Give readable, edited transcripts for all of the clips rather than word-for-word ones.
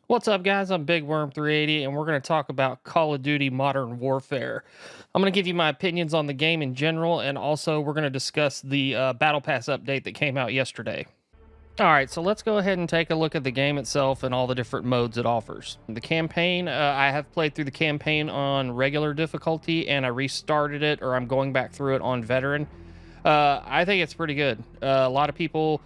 What's up, guys? I'm Big Worm 380, and we're going to talk about Call of Duty Modern Warfare. I'm going to give you my opinions on the game in general, and also we're going to discuss the Battle Pass update that came out yesterday. All right, so let's go ahead and take a look at the game itself and all the different modes it offers. The campaign, I have played through the campaign on regular difficulty, and I restarted it, or I'm going back through it on veteran. I think it's pretty good. A lot of people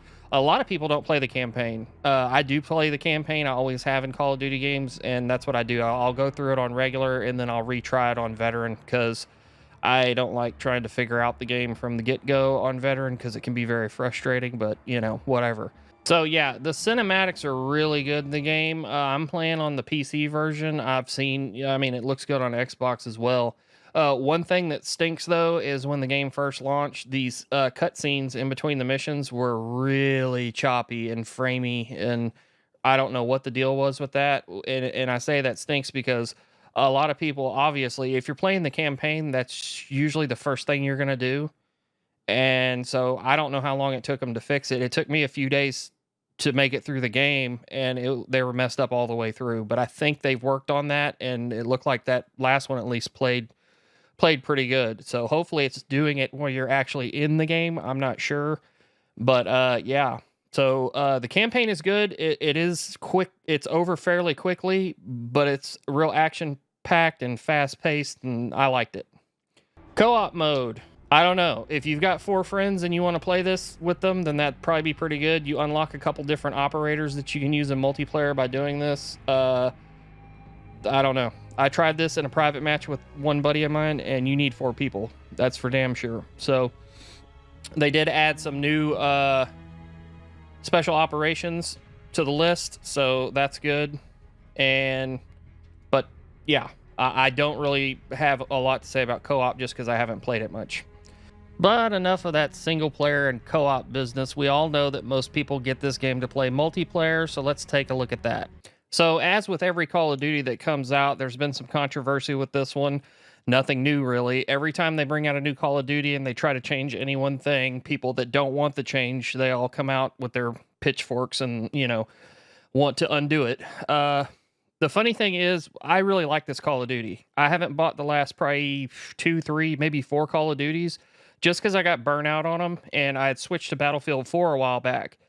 don't play the campaign. I do play the campaign. I always have in Call of Duty games, and that's what I do. I'll go through it on regular, and then I'll retry it on veteran because I don't like trying to figure out the game from the get-go on veteran because it can be very frustrating, but whatever. So yeah, the cinematics are really good in the game. I'm playing on the PC version. I mean, it looks good on Xbox as well. One thing that stinks though is when the game first launched, these cutscenes in between the missions were really choppy and framey, and I don't know what the deal was with that. And I say that stinks because a lot of people, obviously, if you're playing the campaign, that's usually the first thing you're gonna do. And so I don't know how long it took them to fix it. It took me a few days to make it through the game, and they were messed up all the way through. But I think they've worked on that, and it looked like that last one at least played pretty good. So hopefully it's doing it when you're actually in the game. I'm not sure, but yeah. So the campaign is good. It is quick. It's over fairly quickly, but it's real action packed and fast paced, and I liked it. Co-op mode. I don't know. If you've got 4 friends and you want to play this with them, then that'd probably be pretty good. You unlock a couple different operators that you can use in multiplayer by doing this. I don't know. I tried this in a private match with one buddy of mine, and you need 4 people. That's for damn sure. So they did add some new special operations to the list, so that's good. But yeah, I don't really have a lot to say about co-op just because I haven't played it much. But enough of that single player and co-op business. We all know that most people get this game to play multiplayer, so let's take a look at that. So, as with every Call of Duty that comes out, there's been some controversy with this one. Nothing new, really. Every time they bring out a new Call of Duty and they try to change any one thing, people that don't want the change, they all come out with their pitchforks and, want to undo it. The funny thing is, I really like this Call of Duty. I haven't bought the last probably 2, 3, maybe 4 Call of Duties just because I got burnt out on them and I had switched to Battlefield 4 a while back.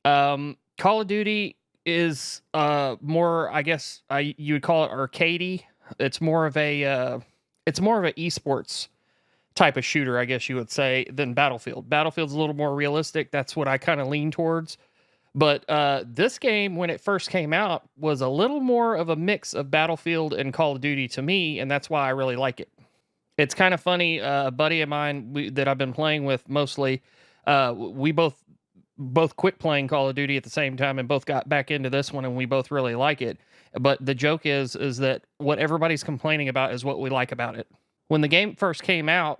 Call of Duty is more, I guess, you would call it arcadey. It's more of a esports type of shooter, I guess you would say, than Battlefield. Battlefield's a little more realistic. That's what I kind of lean towards. But this game, when it first came out, was a little more of a mix of Battlefield and Call of Duty to me, and that's why I really like it. It's kind of funny. A buddy of mine that I've been playing with mostly, we both quit playing Call of Duty at the same time and both got back into this one, and we both really like it. But the joke is that what everybody's complaining about is what we like about it. When the game first came out,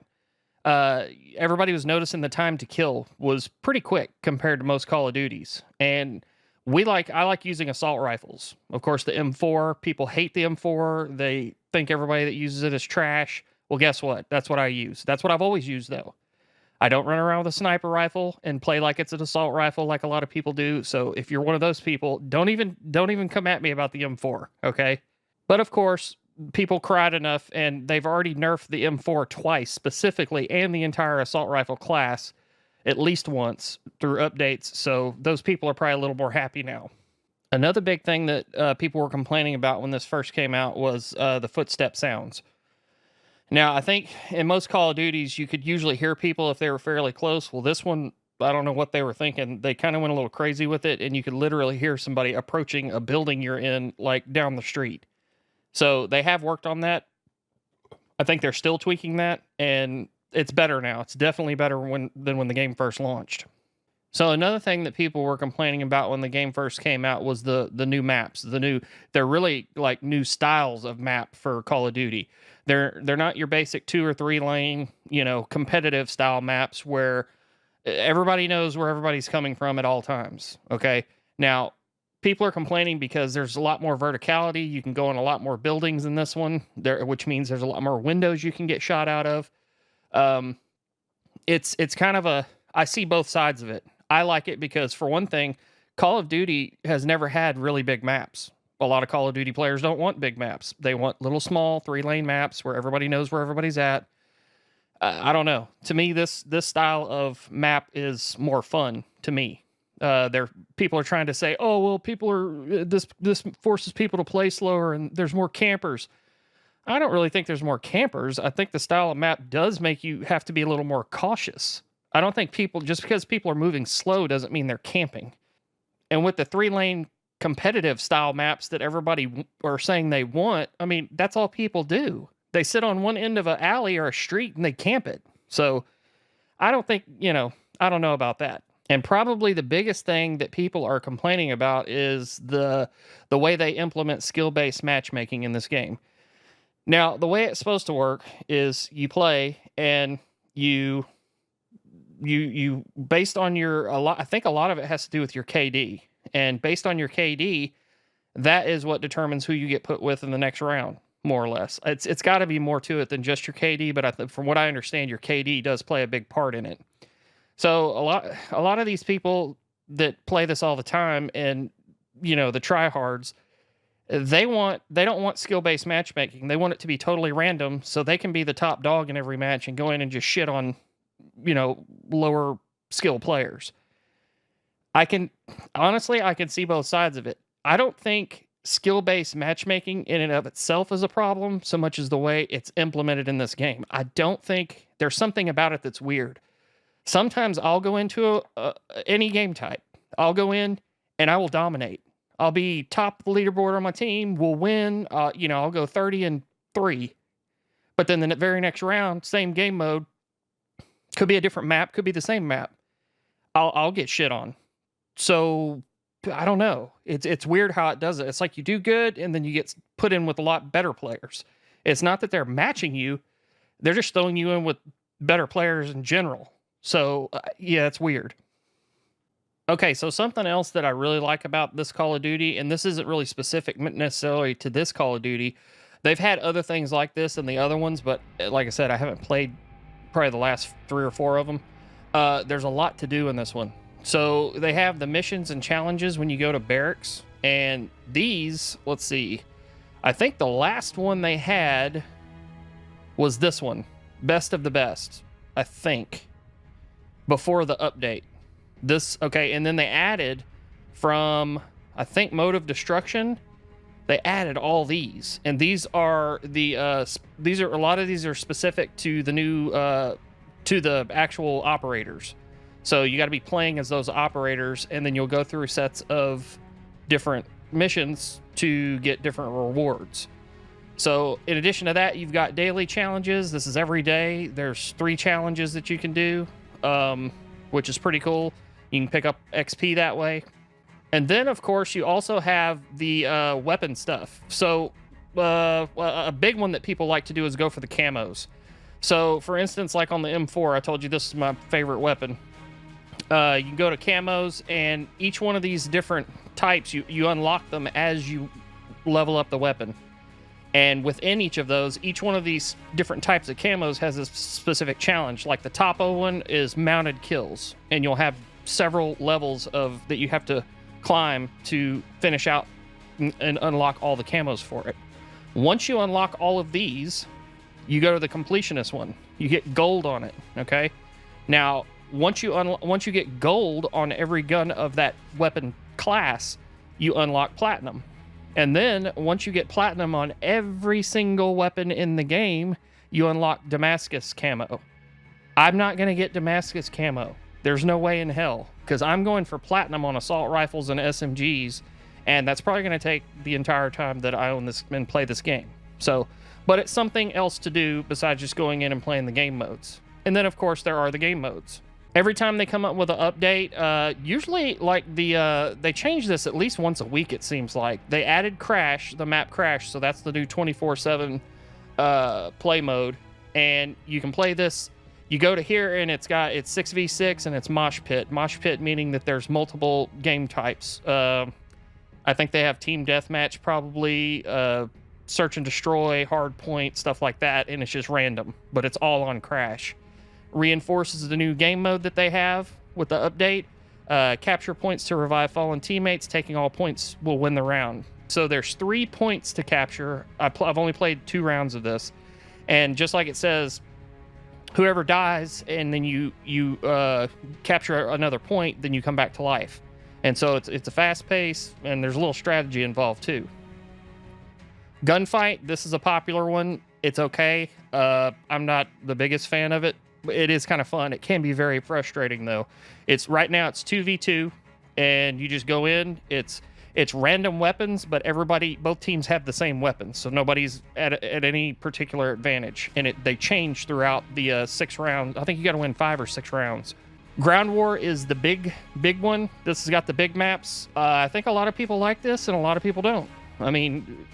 everybody was noticing the time to kill was pretty quick compared to most Call of Duties, and I like using assault rifles. Of course, the M4, people hate the M4. They think everybody that uses it is trash. Well, guess what? That's what I use. That's what I've always used, though. I don't run around with a sniper rifle and play like it's an assault rifle like a lot of people do. So if you're one of those people, don't even come at me about the M4, okay? But of course, people cried enough, and they've already nerfed the M4 twice specifically, and the entire assault rifle class at least once through updates. So those people are probably a little more happy now. Another big thing that people were complaining about when this first came out was the footstep sounds. Now, I think in most Call of Duties, you could usually hear people if they were fairly close. Well, this one, I don't know what they were thinking. They kind of went a little crazy with it, and you could literally hear somebody approaching a building you're in, like down the street. So they have worked on that. I think they're still tweaking that, and it's better now. It's definitely better than when the game first launched. So another thing that people were complaining about when the game first came out was the new maps. They're really like new styles of map for Call of Duty. They're not your basic 2 or 3 lane, competitive style maps where everybody knows where everybody's coming from at all times. Okay. Now, people are complaining because there's a lot more verticality. You can go in a lot more buildings in this one, which means there's a lot more windows you can get shot out of. It's kind of I see both sides of it. I like it because, for one thing, Call of Duty has never had really big maps. a lot of Call of Duty players don't want big maps. They want little small 3-lane maps where everybody knows where everybody's at. I don't know. To me, this style of map is more fun to me. People are trying to say, oh well, people are this forces people to play slower and there's more campers. I don't really think there's more campers. I think the style of map does make you have to be a little more cautious. I don't think just because people are moving slow doesn't mean they're camping. And with the 3-lane competitive style maps that everybody are saying they want, I mean, that's all people do. They sit on one end of an alley or a street and they camp it. So I don't think, I don't know about that. And probably the biggest thing that people are complaining about is the way they implement skill-based matchmaking in this game. Now, the way it's supposed to work is you play and you based on I think a lot of it has to do with your KD. And based on your KD, that is what determines who you get put with in the next round, more or less. It's got to be more to it than just your KD, but from what I understand, your KD does play a big part in it. So a lot of these people that play this all the time, and the tryhards, they don't want skill-based matchmaking. They want it to be totally random, so they can be the top dog in every match and go in and just shit on lower skill players. I can see both sides of it. I don't think skill-based matchmaking in and of itself is a problem so much as the way it's implemented in this game. I don't think there's something about it that's weird. Sometimes I'll go into any game type. I'll go in and I will dominate. I'll be top of the leaderboard on my team. We'll win. I'll go 30-3. But then the very next round, same game mode, could be a different map, could be the same map. I'll get shit on. So I don't know. It's weird how it does it. It's like you do good and then you get put in with a lot better players. It's not that they're matching you. They're just throwing you in with better players in general. So yeah, it's weird. Okay, so something else that I really like about this Call of Duty, and this isn't really specific necessarily to this Call of Duty. They've had other things like this in the other ones, but like I said, I haven't played probably the last 3 or 4 of them. There's a lot to do in this one. So they have the missions and challenges when you go to barracks. And these, let's see, I think the last one they had was this one. Best of the best, I think, before the update. And then they added from, I think, Mode of Destruction, they added all these. And these are a lot of these are specific to the new, to the actual operators. So you got to be playing as those operators, and then you'll go through sets of different missions to get different rewards. So in addition to that, you've got daily challenges. This is every day. There's 3 challenges that you can do, which is pretty cool. You can pick up XP that way. And then, of course, you also have the weapon stuff. So a big one that people like to do is go for the camos. So, for instance, like on the M4, I told you this is my favorite weapon. You can go to camos, and each one of these different types, you unlock them as you level up the weapon. And within each of those, each one of these different types of camos has a specific challenge. Like the topo one is mounted kills, and you'll have several levels that you have to climb to finish out and unlock all the camos for it. Once you unlock all of these, you go to the completionist one. You get gold on it, okay? Now, once you get gold on every gun of that weapon class, you unlock platinum. And then, once you get platinum on every single weapon in the game, you unlock Damascus camo. I'm not going to get Damascus camo. There's no way in hell, because I'm going for platinum on assault rifles and SMGs, and that's probably going to take the entire time that I own this and play this game. So, but it's something else to do besides just going in and playing the game modes. And then, of course, there are the game modes. Every time they come up with an update, usually like they change this at least once a week, it seems like. They added Crash, the map Crash, so that's the new 24/7 play mode, and you can play this. You go to here and it's 6v6 and it's Mosh Pit. Mosh Pit meaning that there's multiple game types. I think they have Team Deathmatch probably, Search and Destroy, Hard Point, stuff like that, and it's just random, but it's all on Crash. Reinforces the new game mode that they have with the update. Capture points to revive fallen teammates. Taking all points will win the round. So there's 3 points to capture. I've only played 2 rounds of this, and just like it says, whoever dies and then you capture another point, then you come back to life. And so it's a fast pace, and there's a little strategy involved too. Gunfight, this is a popular one. It's okay. I'm not the biggest fan of it. It is kind of fun. It can be very frustrating though. Right now it's 2v2, and you just go in. It's random weapons, but both teams have the same weapons, so nobody's at any particular advantage. And they change throughout the 6 rounds. I think you got to win 5 or 6 rounds. Ground War is the big one. This has got the big maps. I think a lot of people like this, and a lot of people don't. I mean,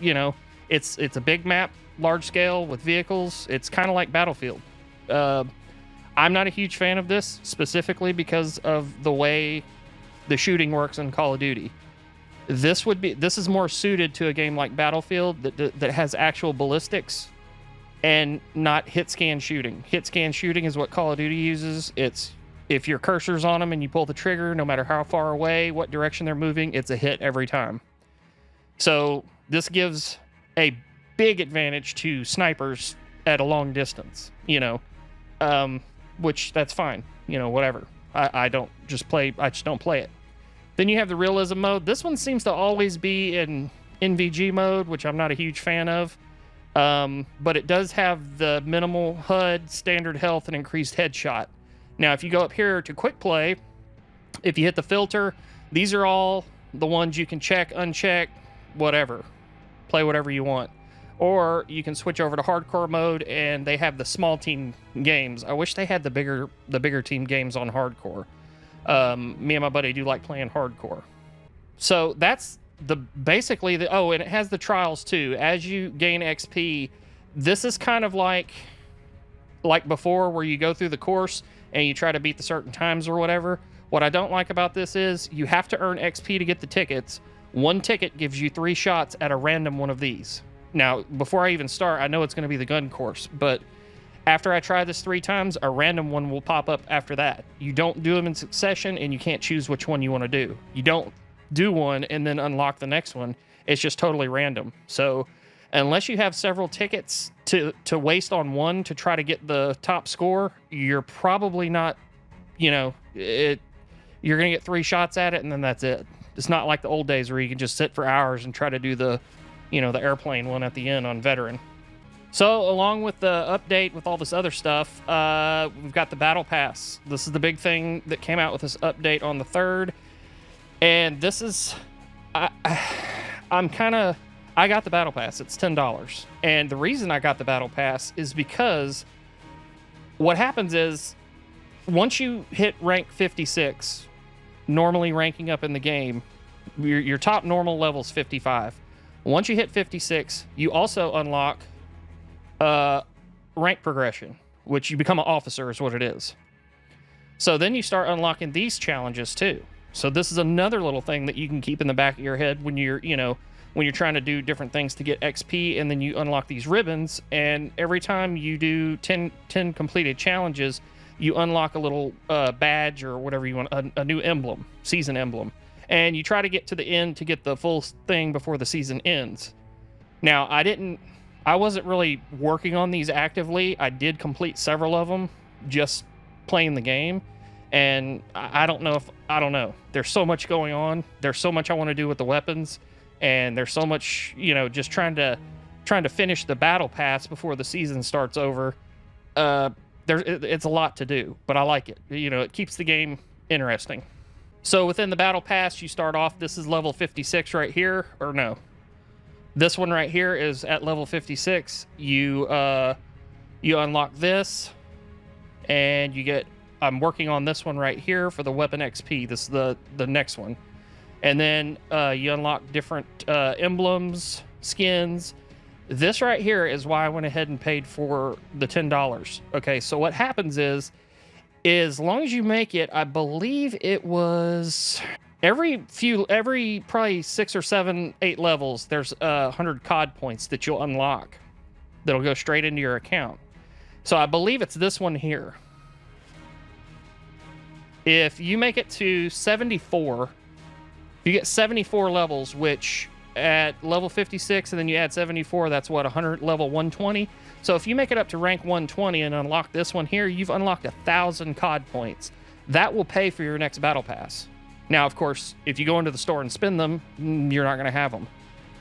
it's a big map, large scale with vehicles. It's kind of like Battlefield. I'm not a huge fan of this, specifically because of the way the shooting works in Call of Duty. This is more suited to a game like Battlefield that has actual ballistics and not hit scan shooting. Hit scan shooting is what Call of Duty uses. It's if your cursor's on them and you pull the trigger, no matter how far away, what direction they're moving, it's a hit every time. So this gives a big advantage to snipers at a long distance, which that's fine, whatever. I just don't play it. Then you have the realism mode. This one seems to always be in NVG mode, which I'm not a huge fan of. But it does have the minimal HUD, standard health, and increased headshot. Now, if you go up here to quick play, if you hit the filter, these are all the ones you can check, uncheck, whatever. Play whatever you want. Or you can switch over to hardcore mode, and they have the small team games. I wish they had the bigger team games on hardcore. Me and my buddy do like playing hardcore. So that's basically and it has the trials too. As you gain XP, this is kind of like before, where you go through the course and you try to beat the certain times or whatever. What I don't like about this is you have to earn XP to get the tickets. One ticket gives you 3 shots at a random one of these. Now, before I even start, I know it's going to be the gun course, but after I try this 3 times, a random one will pop up after that. You don't do them in succession, and you can't choose which one you want to do. You don't do one and then unlock the next one. It's just totally random. So unless you have several tickets to waste on one to try to get the top score, you're probably not, you're going to get 3 shots at it, and then that's it. It's not like the old days where you can just sit for hours and try to do the airplane one at the end on veteran. So along with the update with all this other stuff, we've got the battle pass. This is the big thing that came out with this update on the 3rd. And this is, I got the battle pass. It's $10. And the reason I got the battle pass is because what happens is once you hit rank 56, normally ranking up in the game, your top normal level is 55. Once you hit 56, you also unlock rank progression, which you become an officer is what it is. So then you start unlocking these challenges too. So this is another little thing that you can keep in the back of your head when you're trying to do different things to get XP, and then you unlock these ribbons, and every time you do 10 completed challenges, you unlock a little badge or whatever you want, a new emblem, season emblem. And you try to get to the end to get the full thing before the season ends. Now, I wasn't really working on these actively. I did complete several of them just playing the game. And I don't know. There's so much going on. There's so much I want to do with the weapons. And there's so much, just trying to finish the battle pass before the season starts over. It's a lot to do, but I like it. It keeps the game interesting. So within the battle pass, you start off, this is level 56 right here, or no. This one right here is at level 56. You unlock this, and you get, I'm working on this one right here for the weapon XP. This is the next one. And then you unlock different emblems, skins. This right here is why I went ahead and paid for the $10. Okay, so what happens is as long as you make it, I believe it was every probably 6 or 7, 8 levels, there's 100 COD points that you'll unlock that'll go straight into your account. So I believe it's this one here. If you make it to 74, if you get 74 levels, which at level 56, and then you add 74, that's what, 100, level 120. So if you make it up to rank 120 and unlock this one here, you've unlocked 1,000 COD points. That will pay for your next battle pass. Now, of course, if you go into the store and spend them, you're not going to have them.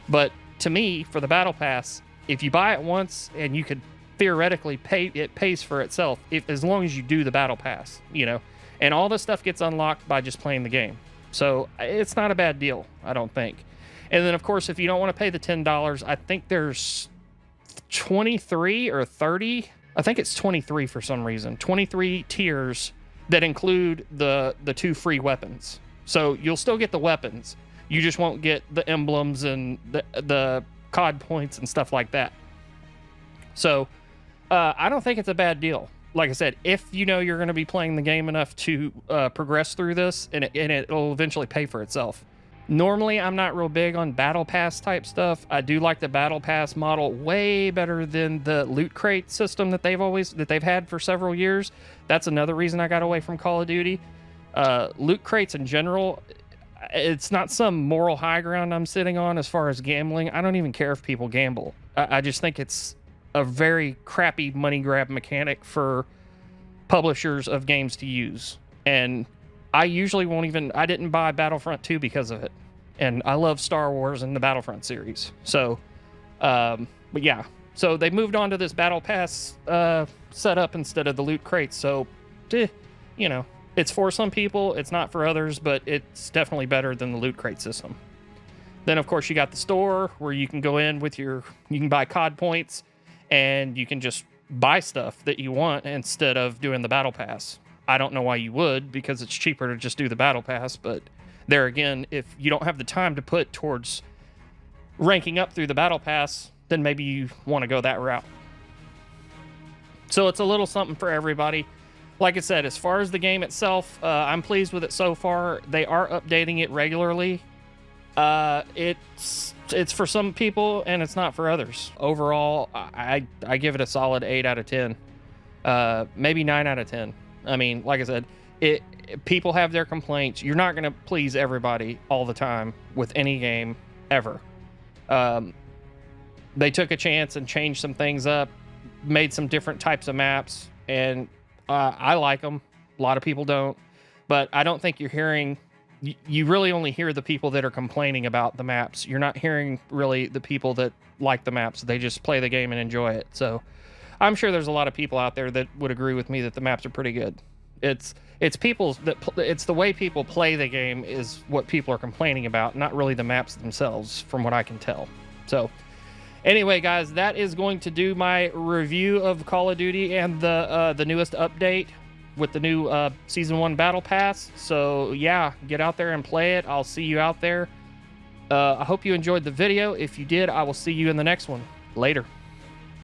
But to me, for the battle pass, if you buy it once and you could theoretically pay, it pays for itself as long as you do the battle pass, you know. And all this stuff gets unlocked by just playing the game. So it's not a bad deal, I don't think. And then, of course, if you don't want to pay the $10, I think there's 23 or 30. I think it's 23 for some reason. 23 tiers that include the 2 free weapons. So you'll still get the weapons. You just won't get the emblems and the COD points and stuff like that. So I don't think it's a bad deal. Like I said, if you know you're going to be playing the game enough to progress through this, and it'll eventually pay for itself. Normally, I'm not real big on battle pass type stuff. I do like the battle pass model way better than the loot crate system that they've had for several years. That's another reason I got away from Call of Duty. Loot crates in general, it's not some moral high ground I'm sitting on as far as gambling. I don't even care if people gamble. I just think it's a very crappy money grab mechanic for publishers of games to use. And I usually I didn't buy Battlefront 2 because of it. And I love Star Wars and the Battlefront series. So, but yeah. So they moved on to this Battle Pass setup instead of the loot crates. So, you know, it's for some people, it's not for others, but it's definitely better than the loot crate system. Then, of course, you got the store where you can go in with you can buy COD points, and you can just buy stuff that you want instead of doing the battle pass. I don't know why you would, because it's cheaper to just do the battle pass, but there again, if you don't have the time to put towards ranking up through the battle pass, then maybe you want to go that route. So it's a little something for everybody. Like I said, as far as the game itself, I'm pleased with it so far. They are updating it regularly. It's for some people and it's not for others. Overall, I give it a solid 8 out of 10, maybe 9 out of 10. I mean, like I said, people have their complaints. You're not going to please everybody all the time with any game ever. They took a chance and changed some things up, made some different types of maps, and I like them. A lot of people don't, but I don't think you're hearing. You really only hear the people that are complaining about the maps. You're not hearing really the people that like the maps. They just play the game and enjoy it. So I'm sure there's a lot of people out there that would agree with me that the maps are pretty good. It's the way people play the game is what people are complaining about, not really the maps themselves, from what I can tell. So anyway, guys, that is going to do my review of Call of Duty and the newest update with the new Season 1 Battle Pass. So yeah, get out there and play it. I'll see you out there. I hope you enjoyed the video. If you did, I will see you in the next one. Later.